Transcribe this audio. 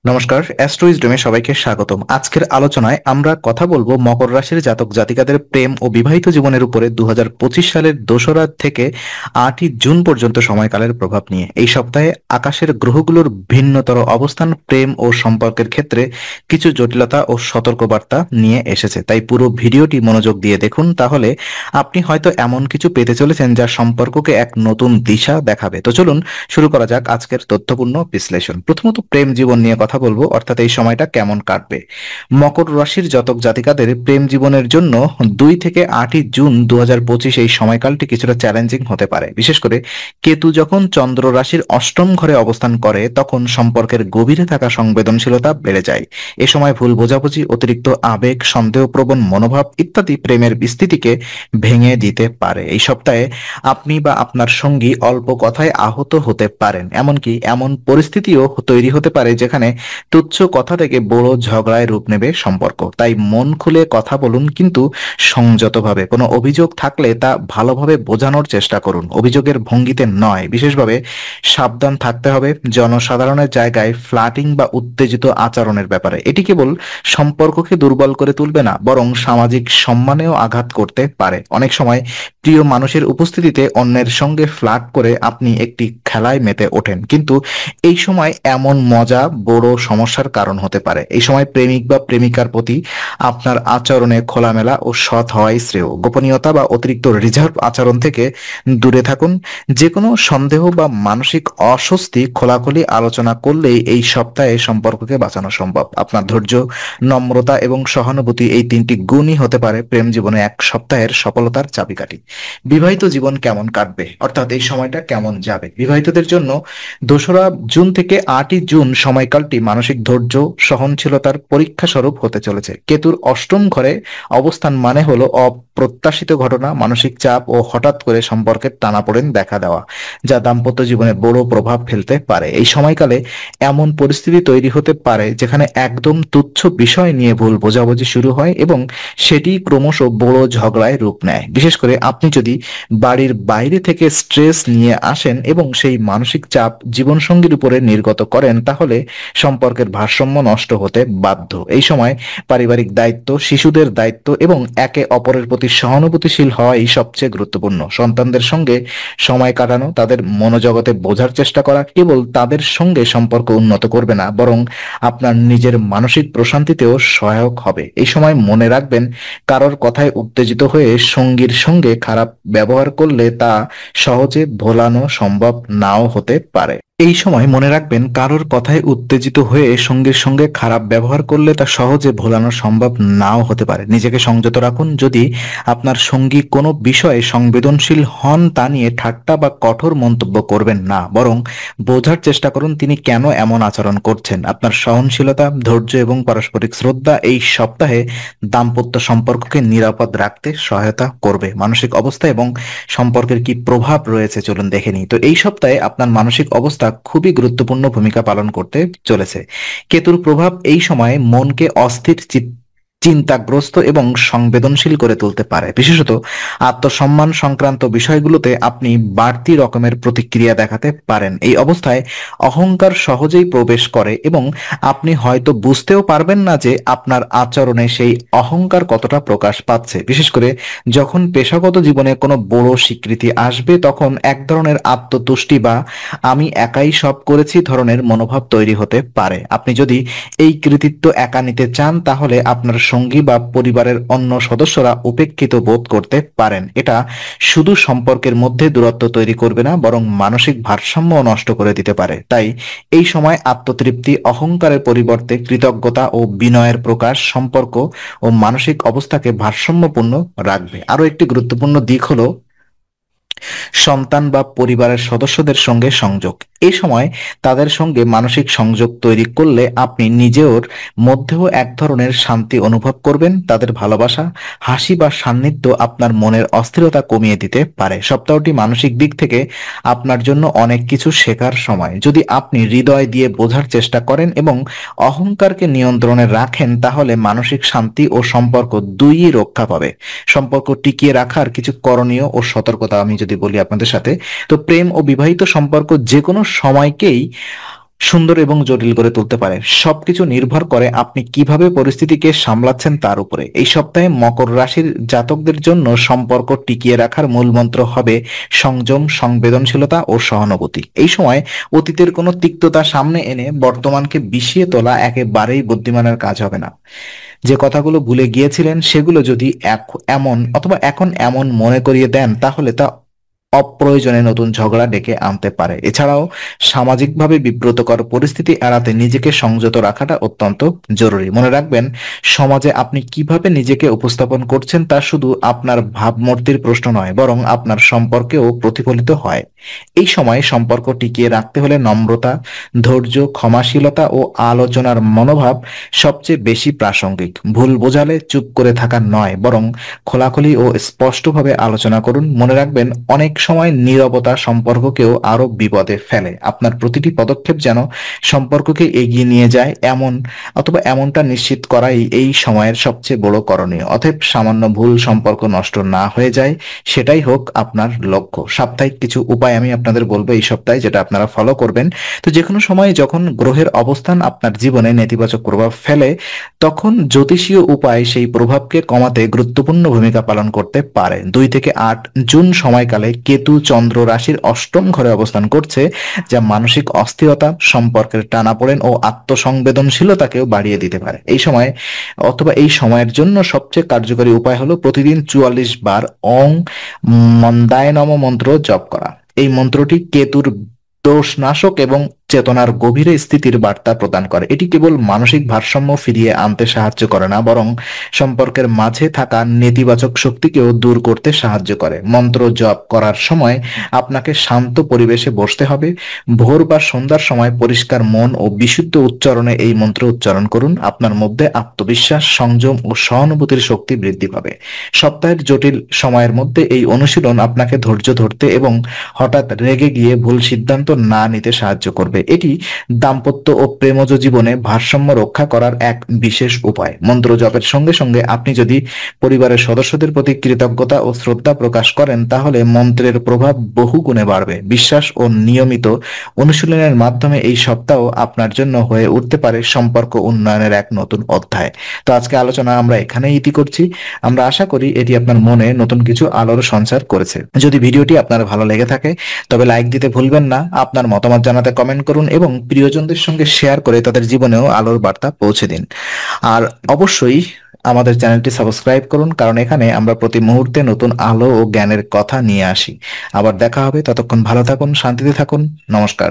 নমস্কার, অ্যাস্ট্রোইজডমে সবাইকে স্বাগতম। আজকের আলোচনায় আমরা কথা বলবো মকর রাশির জাতক জাতিকাদের প্রেম ও বিবাহিত জীবনের উপরে 2025 সালের 2রা থেকে 8ই জুন পর্যন্ত সময়কালের প্রভাব নিয়ে। এই সপ্তাহে আকাশের গ্রহগুলোর ভিন্নতর অবস্থান প্রেম ও সম্পর্কের ক্ষেত্রে কিছু জটিলতা ও সতর্কবার্তা নিয়ে এসেছে, তাই পুরো ভিডিওটি মনোযোগ দিয়ে দেখুন। তাহলে আপনি হয়তো এমন কিছু পেতে চলেছেন যা সম্পর্ককে এক নতুন দিশা দেখাবে। তো চলুন শুরু করা যাক আজকের তথ্যপূর্ণ বিশ্লেষণ। প্রথমত প্রেম জীবন নিয়ে কথা বলবো, অর্থাৎ এই সময়টা কেমন কাটবে। মকর রাশির জাতক জাতিকাদের প্রেম জীবনের জন্য 2 থেকে 8ই জুন 2025 এই সময়কালটি কিছুটা চ্যালেঞ্জিং হতে পারে। বিশেষ করে কেতু যখন চন্দ্র রাশির অষ্টম ঘরে অবস্থান করে তখন সম্পর্কের গভীরে থাকা সংবেদনশীলতা বেড়ে যায়। এ সময় ভুল বোঝাবুঝি, অতিরিক্ত আবেগ, সন্দেহপ্রবণ মনোভাব ইত্যাদি প্রেমের বিস্তৃতিকে ভেঙে দিতে পারে। এই সপ্তাহে আপনি বা আপনার সঙ্গী অল্প কথায় আহত হতে পারেন, এমনকি এমন পরিস্থিতিও তৈরি হতে পারে যেখানে তুচ্ছ কথা থেকে বড় ঝগড়ায় রূপ নেবে সম্পর্ক। তাই মন খুলে কথা বলুন, কিন্তু সংযতভাবে। কোনো অভিযোগ থাকলে তা ভালোভাবে বোঝানোর চেষ্টা করুন, অভিযোগের ভঙ্গিতে নয়। বিশেষভাবে সাবধান থাকতে হবে জনসাধারণের জায়গায় ফ্লার্টিং বা উত্তেজিত আচরণের ব্যাপারে। এটি কেবল সম্পর্ককে দুর্বল করে তুলবে না, বরং সামাজিক সম্মানেও আঘাত করতে পারে। অনেক সময় প্রিয় মানুষের উপস্থিতিতে অন্যের সঙ্গে ফ্লার্ট করে আপনি একটি খেলায় মেতে ওঠেন, কিন্তু এই সময় এমন মজা বড় সমস্যার কারণ হতে পারে। এই সময় প্রেমিক বা প্রেমিকার প্রতি আপনার আচরণে খোলামেলা ও সৎ হওয়াই শ্রেয়। গোপনীয়তা বা অতিরিক্ত রিজার্ভ আচরণ থেকে দূরে থাকুন। যে কোনো সন্দেহ বা মানসিক অস্বস্তি খোলাখুলি আলোচনা করলেই এই সপ্তাহে সম্পর্ককে বাঁচানো সম্ভব। আপনার ধৈর্য, নম্রতা এবং সহানুভূতি এই 3টি গুণই হতে পারে প্রেম জীবনে এক সপ্তাহের সফলতার চাবিকাঠি। বিবাহিত জীবন কেমন কাটবে, অর্থাৎ এই সময়টা কেমন যাবে। বিবাহিতদের জন্য 2রা জুন থেকে 8ই জুন সময়কালটি মানসিক ধৈর্য, সহনশীলতার পরীক্ষা স্বরূপ হতে চলেছে। কেতুর অষ্টম ঘরে অবস্থান মানে হলো অপ্রত্যাশিত ঘটনা, মানসিক চাপ ও হঠাৎ করে সম্পর্কের টানাপোড়েন দেখা দেওয়া, যা দাম্পত্য জীবনে বড় প্রভাব ফেলতে পারে। এই সময়কালে এমন পরিস্থিতি তৈরি হতে পারে যেখানে একদম তুচ্ছ বিষয় নিয়ে ভুল বোঝাবুঝি শুরু হয় এবং সেটি ক্রমশ বড় ঝগড়ায় রূপ নেয়। বিশেষ করে আপনি যদি বাড়ির বাইরে থেকে স্ট্রেস নিয়ে আসেন এবং সেই মানসিক চাপ জীবনসঙ্গীর উপরে নির্গত করেন, তাহলে সম্পর্কের ভারসাম্য নষ্ট হতে বাধ্য। এই সময় পারিবারিক দায়িত্ব, শিশুদের দায়িত্ব এবং একে অপরের প্রতি সহানুভূতিশীল হওয়াই সবচেয়ে গুরুত্বপূর্ণ। সন্তানদের সঙ্গে সময় কাটানো, তাদের মনোজগতে বোঝার চেষ্টা করা কেবল তাদের সঙ্গে সম্পর্ক উন্নত করবে না, বরং আপনার নিজের মানসিক প্রশান্তিতেও সহায়ক হবে। এই সময় মনে রাখবেন, কারোর কথায় উত্তেজিত হয়ে সঙ্গীর সঙ্গে খারাপ ব্যবহার করলে তা সহজে ভোলানো সম্ভব নাও হতে পারে। এই সময় মনে রাখবেন, কারোর কথায় উত্তেজিত হয়ে সঙ্গীর সঙ্গে খারাপ ব্যবহার করলে তা সহজে ভোলানো সম্ভব নাও হতে পারে। নিজেকে সংযত রাখুন। যদি আপনার সঙ্গী কোনো বিষয়ে সংবেদনশীল হন, তা নিয়ে ঠাট্টা বা কঠোর মন্তব্য করবেন না, বরং বোঝার চেষ্টা করুন তিনি কেন এমন আচরণ করছেন। আপনার সহনশীলতা, ধৈর্য এবং পারস্পরিক শ্রদ্ধা এই সপ্তাহে দাম্পত্য সম্পর্ককে নিরাপদ রাখতে সহায়তা করবে। মানসিক অবস্থা এবং সম্পর্কের কি প্রভাব রয়েছে চলুন দেখে নিই। তো এই সপ্তাহে আপনার মানসিক অবস্থা খুবই গুরুত্বপূর্ণ ভূমিকা পালন করতে চলেছে। কেতুর প্রভাব এই সময়ে মনকে অস্থির, চিন্তাগ্রস্ত এবং সংবেদনশীল করে তুলতে পারে। বিশেষত আত্মসম্মান সংক্রান্ত বিষয়গুলোতে আপনি বাড়তি রকমের প্রতিক্রিয়া দেখাতে পারেন। এই অবস্থায় অহংকার সহজেই প্রবেশ করে এবং আপনি হয়তো বুঝতেও পারবেন না যে আপনার আচরণে সেই অহংকার কতটা প্রকাশ পাচ্ছে। বিশেষ করে যখন পেশাগত জীবনে কোনো বড় স্বীকৃতি আসবে, তখন এক ধরনের আত্মতুষ্টি বা আমি একাই সব করেছি ধরনের মনোভাব তৈরি হতে পারে। আপনি যদি এই কৃতিত্ব একা নিতে চান, তাহলে আপনার সঙ্গী বা পরিবারের অন্য সদস্যরা উপেক্ষিত বোধ করতে পারেন। এটা শুধু সম্পর্কের মধ্যে দূরত্ব তৈরি করবে না, বরং মানসিক ভারসাম্য নষ্ট করে দিতে পারে। তাই এই সময় আত্মতৃপ্তি, অহংকারের পরিবর্তে কৃতজ্ঞতা ও বিনয়ের প্রকাশ সম্পর্ক ও মানসিক অবস্থাকে ভারসাম্যপূর্ণ রাখবে। আরো একটি গুরুত্বপূর্ণ দিক হলো সন্তান বা পরিবারের সদস্যদের সঙ্গে সংযোগ। এই সময় তাদের সঙ্গে মানসিক সংযোগ তৈরি করলে আপনি নিজের মধ্যেও এক ধরনের শান্তি অনুভব করবেন। তাদের ভালোবাসা, হাসি বা সান্নিধ্য আপনার মনের অস্থিরতা কমিয়ে দিতে পারে। সপ্তাহটি মানসিক দিক থেকে আপনার জন্য অনেক কিছু শেখার সময়। যদি আপনি হৃদয় দিয়ে বোঝার চেষ্টা করেন এবং অহংকারকে নিয়ন্ত্রণে রাখেন, তাহলে মানসিক শান্তি ও সম্পর্ক দুইই রক্ষা পাবে। সম্পর্ক টিকিয়ে রাখার কিছু করণীয় ও সতর্কতা আমি যদি বলি আপনাদের সাথে, তো প্রেম ও বিবাহিত সম্পর্ক যে কোনো সময়কেই সুন্দর এবং জটিল করে তুলতে পারে। সবকিছু নির্ভর করে আপনি কিভাবে পরিস্থিতিকে সামলাচ্ছেন তার উপরে। এই সপ্তাহে মকর রাশির জাতকদের জন্য সম্পর্ক টিকিয়ে রাখার মূল মন্ত্র হবে সংযম, সংবেদনশীলতা ও সহানুভূতি। এই সময় অতীতের কোনো তিক্ততা সামনে এনে বর্তমানকে বিষিয়ে তোলা একেবারেই বুদ্ধিমানের কাজ হবে না। যে কথাগুলো ভুলে গিয়েছিলেন সেগুলো যদি এখন এমন মনে করিয়ে দেন, তাহলে তা অপ্রয়োজনে নতুন ঝগড়া ডেকে আনতে পারে। এছাড়াও সামাজিকভাবে বিব্রতকর পরিস্থিতি এড়াতে নিজেকে সংযত রাখাটা অত্যন্ত জরুরি। মনে রাখবেন, সমাজে আপনি কিভাবে নিজেকে উপস্থাপন করছেন তা শুধু আপনার ভাবমূর্তির প্রশ্ন নয়, বরং আপনার সম্পর্কেও প্রতিফলিত হয়। এই সময় সম্পর্ক টিকিয়ে রাখতে হলে নম্রতা, ধৈর্য, ক্ষমাশীলতা ও আলোচনার মনোভাব সবচেয়ে বেশি প্রাসঙ্গিক। ভুল বোঝালে চুপ করে থাকা নয়, বরং খোলাখুলি ও স্পষ্টভাবে আলোচনা করুন। মনে রাখবেন, অনেক সময় নীরবতা সম্পর্ককেও আরো বিপদে ফেলে। আপনার প্রতিটি পদক্ষেপ যেন সম্পর্ককে এগিয়ে নিয়ে যায় এমনটা নিশ্চিত করাই এই সময়ের সবচেয়ে বড় করণীয়। অতএব সামান্য ভুল সম্পর্ক নষ্ট না হয়ে যায়, সেটাই হোক আপনার লক্ষ্য। সাপ্তাহিক কিছু উপায় আমি আপনাদের বলবো এই সপ্তাহে, যেটা আপনারা ফলো করবেন। তো যে কোনো সময় যখন গ্রহের অবস্থান আপনার জীবনে নেতিবাচক প্রভাব ফেলে, তখন জ্যোতিষীয় উপায় সেই প্রভাবকে কমাতে গুরুত্বপূর্ণ ভূমিকা পালন করতে পারে। 2 থেকে 8 জুন সময়কালে কেতু চন্দ্র রাশির অষ্টম ঘরে অবস্থান করছে, যা মানসিক অস্থিরতা, সম্পর্কের টানাপোড়েন ও আত্মসংবেদনশীলতাকেও বাড়িয়ে দিতে পারে। এই সময়ের জন্য সবচেয়ে কার্যকরী উপায় হলো প্রতিদিন 44 বার ওং মন্দায় নম মন্ত্র জপ করা। এই মন্ত্রটি কেতুর দোষনাশক এবং চেতনার গভীরে স্থিতির বার্তা প্রদান করে। এটি কেবল মানসিক ভারসাম্য ফিরিয়ে আনতে সাহায্য করে না, বরং সম্পর্কের মাঝে থাকা নেতিবাচক শক্তিকেও দূর করতে সাহায্য করে। মন্ত্র জপ করার সময় আপনাকে শান্ত পরিবেশে বসতে হবে। ভোর বা সন্ধ্যার সময় পরিষ্কার মন ও বিশুদ্ধ উচ্চারণে এই মন্ত্র উচ্চারণ করুন। আপনার মধ্যে আত্মবিশ্বাস, সংযম ও সহানুভূতির শক্তি বৃদ্ধি পাবে। সপ্তাহের জটিল সময়ের মধ্যে এই অনুশীলন আপনাকে ধৈর্য ধরতে এবং হঠাৎ রেগে গিয়ে ভুল সিদ্ধান্ত না নিতে সাহায্য করবে। এটি দাম্পত্য ও প্রেমজ জীবনে ভারসাম্য রক্ষা করার এক বিশেষ উপায়। মন্ত্র জপের সঙ্গে সঙ্গে আপনি যদি পরিবারের সদস্যদের প্রতি কৃতজ্ঞতা ও শ্রদ্ধা প্রকাশ করেন, তাহলে মন্ত্রের প্রভাব বহু গুণে বাড়বে। বিশ্বাস ও নিয়মিত অনুশীলনের মাধ্যমে এই সপ্তাহ আপনার জন্য হয়ে উঠতে পারে সম্পর্ক উন্নয়নের এক নতুন অধ্যায়। তো আজকে আলোচনা আমরা এখানেই ইতি করছি। আমরা আশা করি এটি আপনার মনে নতুন কিছু আলোর সঞ্চার করেছে। যদি ভিডিওটি আপনার ভালো লেগে থাকে, তবে লাইক দিতে ভুলবেন না। আপনার মতামত জানাতে কমেন্ট করুন এবং প্রিয়জনদের সঙ্গে শেয়ার করে তাদের জীবনেও আলোর বার্তা পৌঁছে দিন। আর অবশ্যই আমাদের চ্যানেলটি সাবস্ক্রাইব করুন, কারণ এখানে আমরা প্রতি মুহূর্তে নতুন আলো ও জ্ঞানের কথা নিয়ে আসি। আবার দেখা হবে, ততক্ষণ ভালো থাকুন, শান্তিতে থাকুন। নমস্কার।